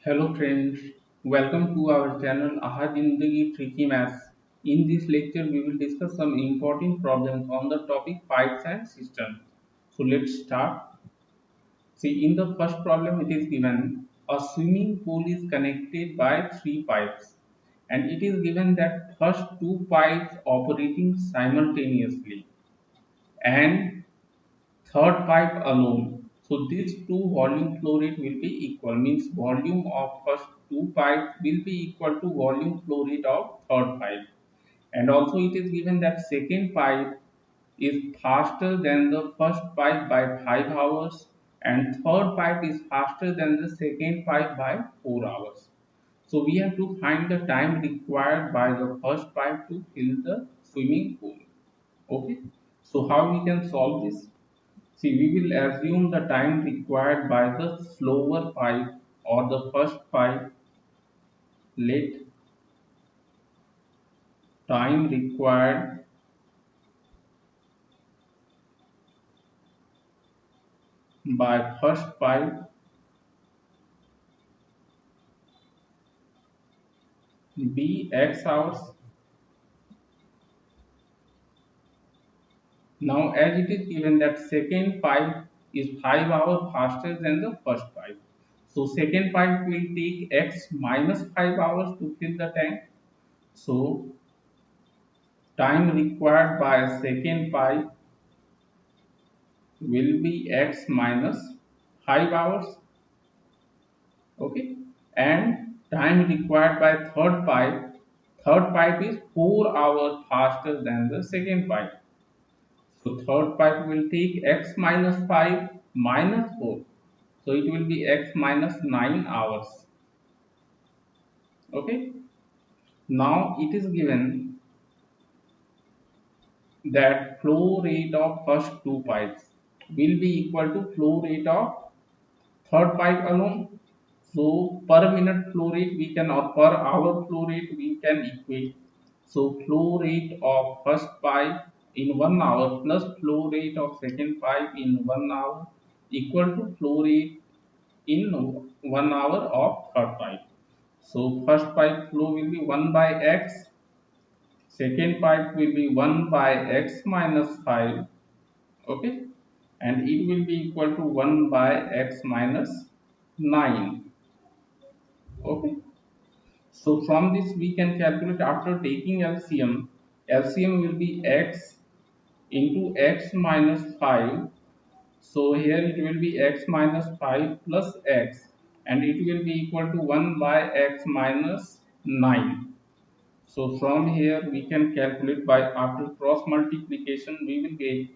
Hello friends, welcome to our channel Aha Zindagi Tricky Maths. In this lecture, we will discuss some important problems on the topic pipes and cisterns. So let's start. See, in the first problem, it is given a swimming pool is connected by three pipes, and it is given that first two pipes operating simultaneously, and third pipe alone. So these two volume flow rate will be equal, means volume of first two pipes will be equal to volume flow rate of third pipe. And also it is given that second pipe is faster than the first pipe by 5 hours, and third pipe is faster than the second pipe by 4 hours. So we have to find the time required by the first pipe to fill the swimming pool. Okay. So how we can solve this? See, we will assume the time required by the slower pipe or the first pipe. Let time required by first pipe be x hours. Now, as it is given that second pipe is 5 hours faster than the first pipe. So, second pipe will take x minus 5 hours to fill the tank. So, time required by second pipe will be x minus 5 hours. Okay, and time required by third pipe is 4 hours faster than the second pipe. So third pipe will take x minus 5 minus 4, so it will be x minus 9 hours. Okay, now it is given that flow rate of first two pipes will be equal to flow rate of third pipe alone. So per minute flow rate we can, or per hour flow rate we can equate. So flow rate of first pipe in 1 hour plus flow rate of second pipe in 1 hour equal to flow rate in 1 hour of third pipe. So first pipe flow will be 1 by x, second pipe will be 1 by x minus 5, okay, and it will be equal to 1 by x minus 9. Okay. So from this we can calculate after taking LCM. LCM will be x into x minus 5. So here it will be x minus 5 plus x, and it will be equal to 1 by x minus 9. So from here we can calculate by after cross multiplication we will get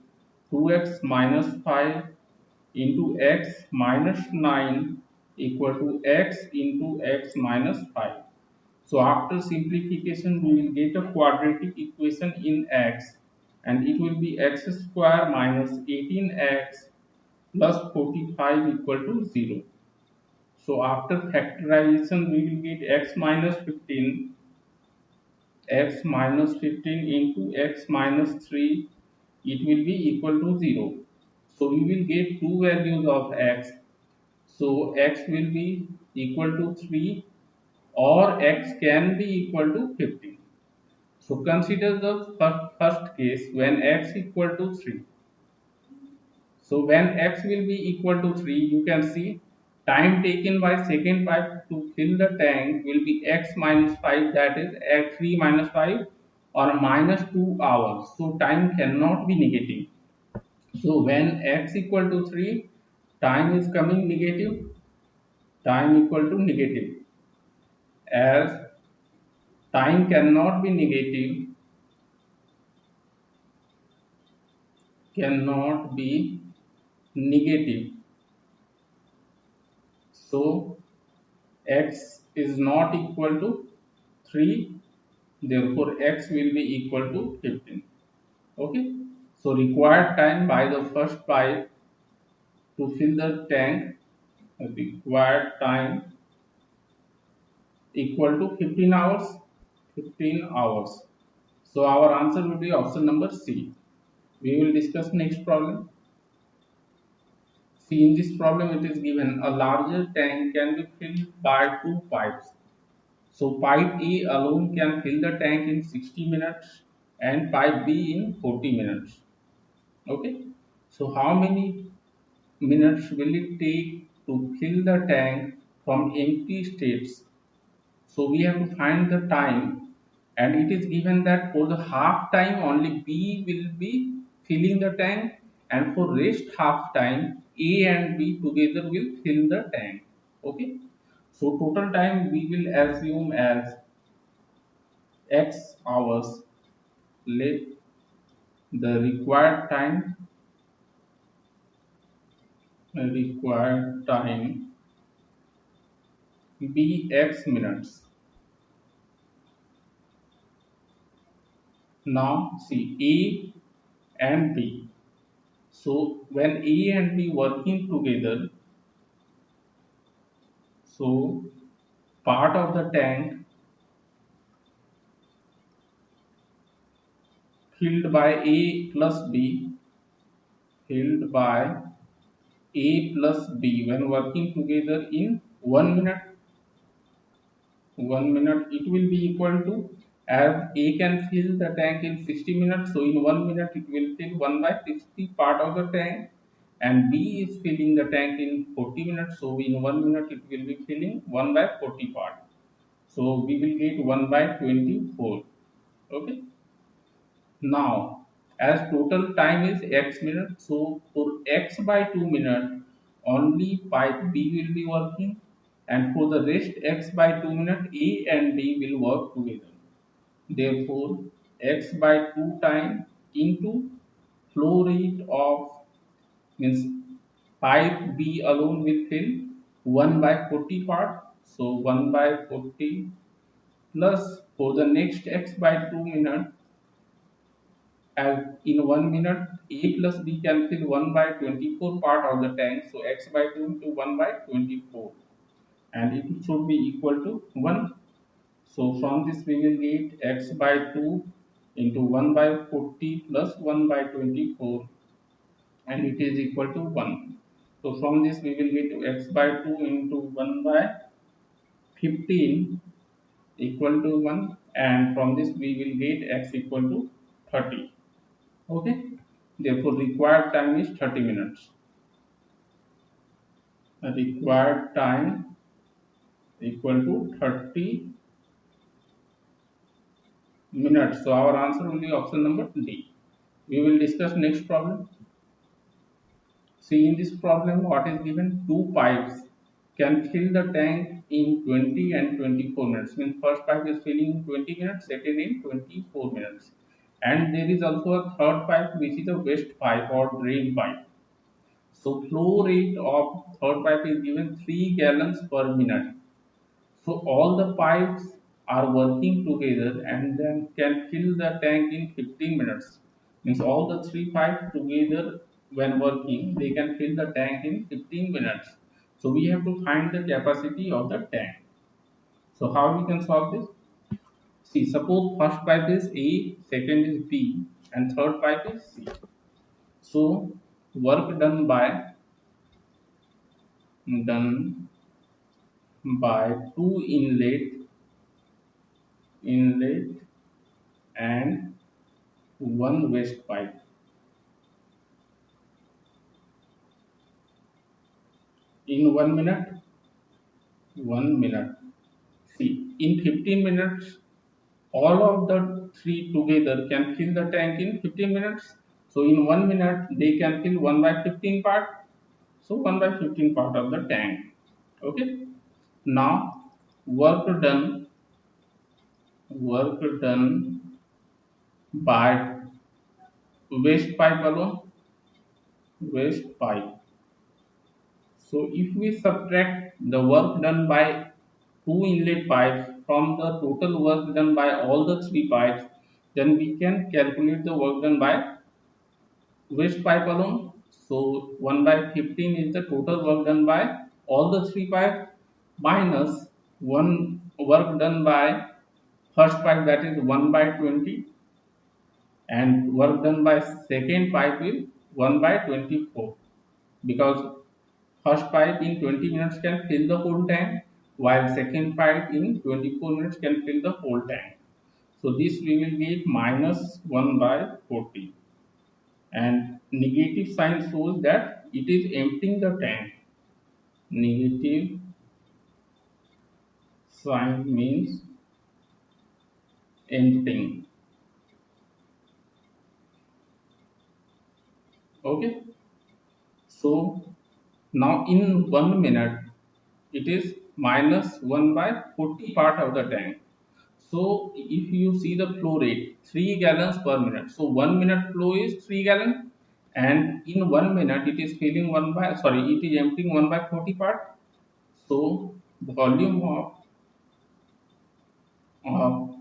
2x minus 5 into x minus 9 equal to x into x minus 5. So after simplification, we will get a quadratic equation in x, and it will be x square minus 18x plus 45 equal to 0. So after factorization, we will get x minus 15 into x minus 3, it will be equal to 0. So we will get two values of x. So x will be equal to 3, or x can be equal to 15. So consider the first case when x equal to 3. So when x will be equal to 3, you can see time taken by second pipe to fill the tank will be x minus 5, that is x 3 minus 5 or minus 2 hours. So time cannot be negative. So when x equal to 3, time is coming negative, time equal to negative, as time cannot be negative, cannot be negative. So x is not equal to 3, therefore x will be equal to 15. Okay. So required time by the first pipe to fill the tank, required time equal to 15 hours. 15 hours. So our answer will be option number C. We will discuss next problem. See, in this problem, it is given a larger tank can be filled by two pipes. So, pipe A alone can fill the tank in 60 minutes and pipe B in 40 minutes. Okay. So, how many minutes will it take to fill the tank from empty states? So, we have to find the time, and it is given that for the half time only B will be filling the tank, and for rest half time A and B together will fill the tank. Okay. So total time we will assume as X hours. Let the required time be X minutes. Now see A and B. So when A and B working together, so part of the tank filled by A plus B, filled by A plus B when working together in 1 minute. 1 minute it will be equal to, as A can fill the tank in 60 minutes, so in 1 minute it will fill 1 by 60 part of the tank, and B is filling the tank in 40 minutes, so in 1 minute it will be filling 1 by 40 part. So we will get 1 by 24. Okay. Now, as total time is X minutes, so for X by 2 minutes, only pipe B will be working, and for the rest X by 2 minutes, A and B will work together. Therefore, X by 2 time into flow rate of, means pipe B alone will fill 1 by 40 part. So 1 by 40 plus for the next X by 2 minutes, as in 1 minute A plus B can fill 1 by 24 part of the tank, so X by 2 into 1 by 24, and it should be equal to 1. So from this we will get X by 2 into 1 by 40 plus 1 by 24, and it is equal to 1. So from this we will get X by 2 into 1 by 15 equal to 1, and from this we will get X equal to 30. Okay. Therefore, required time is 30 minutes. Required time equal to 30 minutes. So our answer will be option number D. We will discuss next problem. See, in this problem, what is given? Two pipes can fill the tank in 20 and 24 minutes. Means first pipe is filling in 20 minutes, second in 24 minutes. And there is also a third pipe which is a waste pipe or drain pipe. So flow rate of third pipe is given 3 gallons per minute. So all the pipes are working together and then can fill the tank in 15 minutes. Means all the three pipes together when working, they can fill the tank in 15 minutes. So we have to find the capacity of the tank. So how we can solve this? See, suppose first pipe is A, second is B, and third pipe is C. So work done by two inlet and one waste pipe. In 1 minute. See, in 15 minutes, all of the three together can fill the tank in 15 minutes. So in 1 minute, they can fill 1 by 15 part. So 1 by 15 part of the tank. Okay. Now work done by waste pipe alone. Waste pipe. So if we subtract the work done by two inlet pipes from the total work done by all the three pipes, then we can calculate the work done by waste pipe alone. So 1 by 15 is the total work done by all the three pipes minus one work done by first pipe, that is 1 by 20, and work done by second pipe is 1 by 24, because First pipe in 20 minutes can fill the whole tank, while second pipe in 24 minutes can fill the whole tank. So this we will get minus 1 by 40, and negative sign shows that it is emptying the tank. Negative sign means emptying. Okay. So now in 1 minute it is minus 1 by 40 part of the tank. So if you see the flow rate 3 gallons per minute. So 1 minute flow is 3 gallons, and in 1 minute it is filling 1 by, sorry, it is emptying 1 by 40 part. So the volume of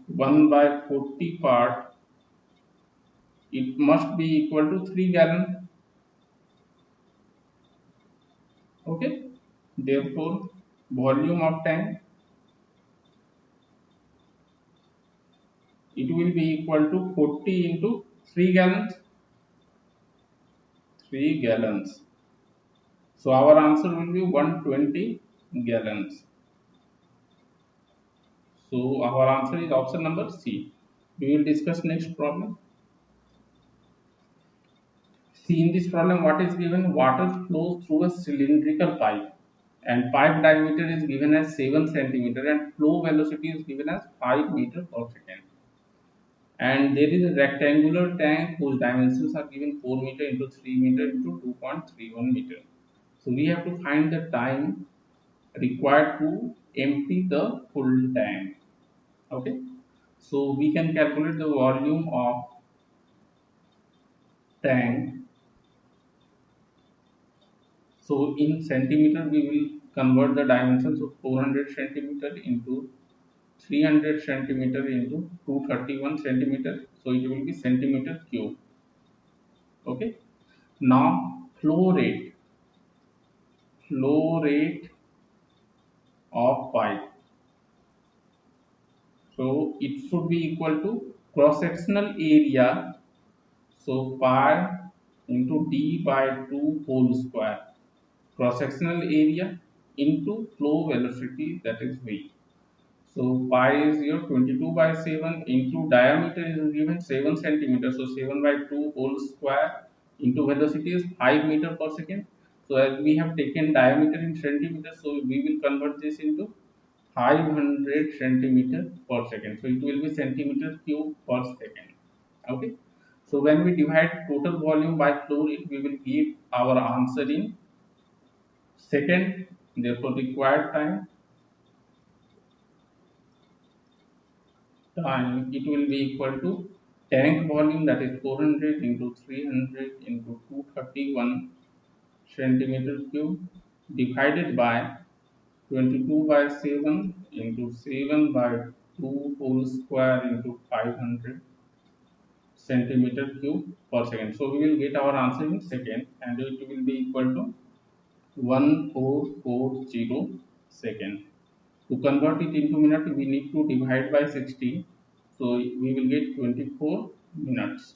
1 by 40 part, it must be equal to 3 gallon. Okay. Therefore volume of tank, it will be equal to 40 into 3 gallons. 3 gallons. So our answer will be 120 gallons. So our answer is option number C. We will discuss next problem. See, in this problem, what is given? Water flows through a cylindrical pipe, and pipe diameter is given as 7 centimeter, and flow velocity is given as 5 meter per second. And there is a rectangular tank whose dimensions are given 4 meter into 3 meter into 2.31 meter. So we have to find the time required to empty the full tank. Okay. So we can calculate the volume of tank. So in centimeter, we will convert the dimensions of 400 centimeter into 300 centimeter into 231 centimeter. So it will be centimeter cube. Okay. Now flow rate of pipe. So it should be equal to cross sectional area. So pi into d by 2 whole square. Cross sectional area into flow velocity, that is v. So pi is your 22 by 7 into diameter is given 7 centimeter. So 7 by 2 whole square into velocity is 5 meter per second. So as we have taken diameter in centimeter, so we will convert this into 500 centimeter per second. So it will be centimeter cube per second. Okay. So when we divide total volume by flow rate, we will give our answer in second. Therefore required time, it will be equal to tank volume, that is 400 into 300 into 231 centimeter cube, divided by 22 by 7 into 7 by 2 whole square into 500 centimeter cube per second. So we will get our answer in second, and it will be equal to 1440 second. To convert it into minute, we need to divide by 60. So we will get 24 minutes.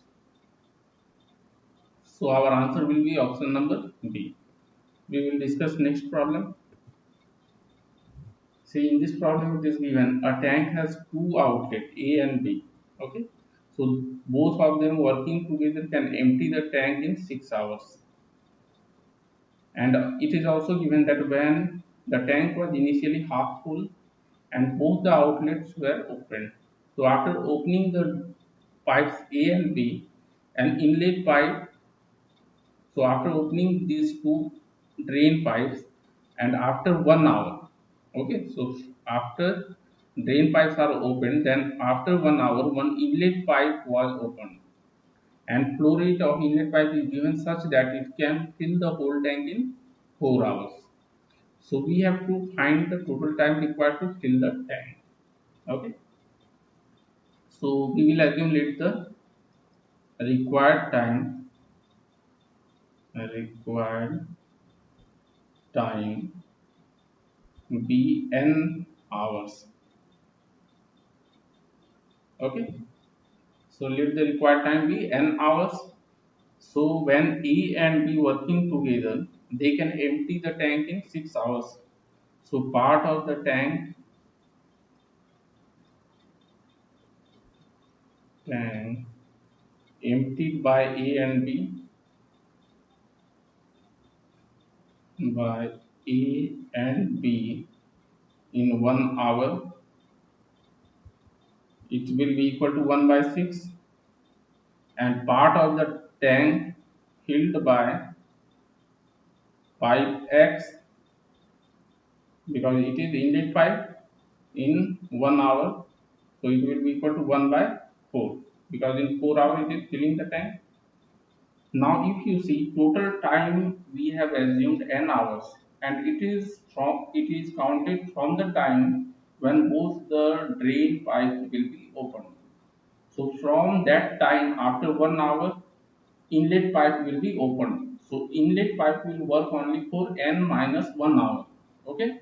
So our answer will be option number B. We will discuss next problem. See, in this problem it is given a tank has two outlets A and B. Okay. So both of them working together can empty the tank in 6 hours. And it is also given that when the tank was initially half full and both the outlets were opened. So after opening the pipes A and B, an inlet pipe, so after opening these two drain pipes and after 1 hour, okay, so after drain pipes are opened, then after 1 hour, one inlet pipe was opened, and flow rate of inlet pipe is given such that it can fill the whole tank in 4 hours. So we have to find the total time required to fill the tank. Okay. So we will accumulate the required time be n hours. Okay. So let the required time be n hours. So when A and B working together, they can empty the tank in 6 hours. So part of the tank emptied by A and B in 1 hour, it will be equal to 1 by 6, and part of the tank filled by pipe X, because it is inlet pipe, in 1 hour, so it will be equal to 1 by 4, because in 4 hours it is filling the tank. Now, if you see total time, we have assumed n hours, and it is counted from the time when both the drain pipe will be opened. So from that time, after 1 hour, inlet pipe will be opened. So inlet pipe will work only for n minus 1 hour. Okay.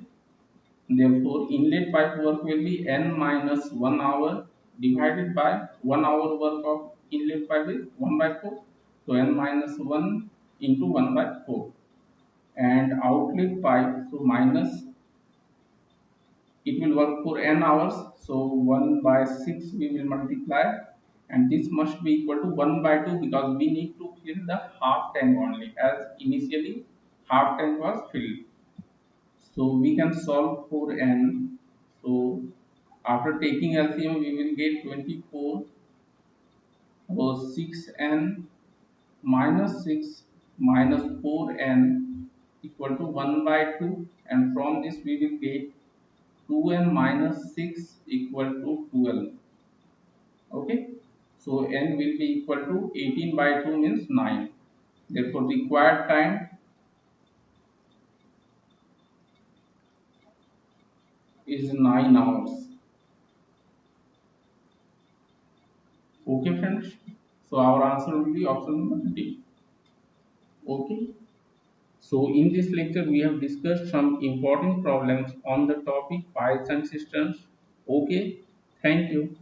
Therefore, inlet pipe work will be n minus 1 hour divided by 1 hour work of inlet pipe is 1 by 4. So n minus 1 into 1 by 4. And outlet pipe, so minus, it will work for n hours. So 1 by 6 we will multiply, and this must be equal to 1 by 2, because we need to fill the half tank only, as initially half tank was filled. So we can solve for n. So after taking LCM, we will get 24. So 6n minus 6 minus 4n equal to 1 by 2, and from this we will get 2n minus 6 equal to 12. Okay, so n will be equal to 18 by 2 means 9. Therefore, required time is 9 hours. Okay, friends. So our answer will be option number D. Okay. So in this lecture, we have discussed some important problems on the topic pipes and cisterns. Okay. Thank you.